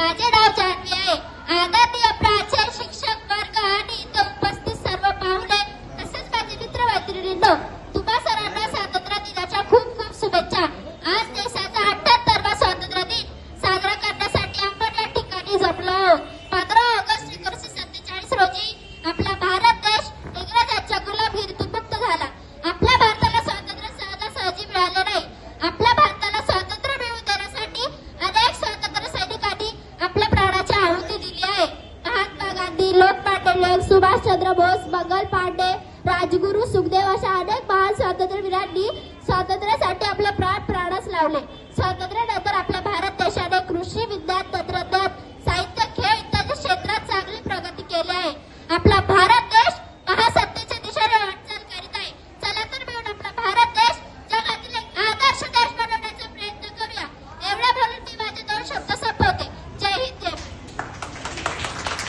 माझे नाव जान्हवी आहे. आदरणीय प्राचार्य, शिक्षक वर्ग आणि इथे उपस्थित सर्व पाहुणे तसेच माझे मित्र मैत्रिणींनो, तुम्हा सर्वांना स्वातंत्र्य दिनाच्या खूप खूप शुभेच्छा. आज देशाचा 78वा स्वातंत्र्य दिन साजरा करण्यासाठी आपण या ठिकाणी जमलो आहोत. 15 ऑगस्ट 1947 रोजी आपला भारत देश इंग्रजांच्या गुलामगिरीतून मुक्त झाला. आपल्या भारताला स्वातंत्र्य सहजासहजी मिळाले नाही. आपल्या भारताला स्वातंत्र्य मिळवून देण्यासाठी अनेक स्वातंत्र्य सैनिकांनी आपल्या प्राणाची आहुती दिली आहे. महात्मा गांधी, लोकमान्य टिळक, सुभाषचंद्र बोस, मंगल पांडे, राजगुरू, सुखदेव अशा अनेक महान स्वातंत्र्यवीरांनी स्वातंत्र्यासाठी आपले प्राणच लावले. स्वातंत्र्यानंतर आपल्या भारत देशाने कृषी, विज्ञान, तंत्रज्ञान, साहित्य, खेळ इत्यादी क्षेत्रात चांगली प्रगती केली आहे. आपला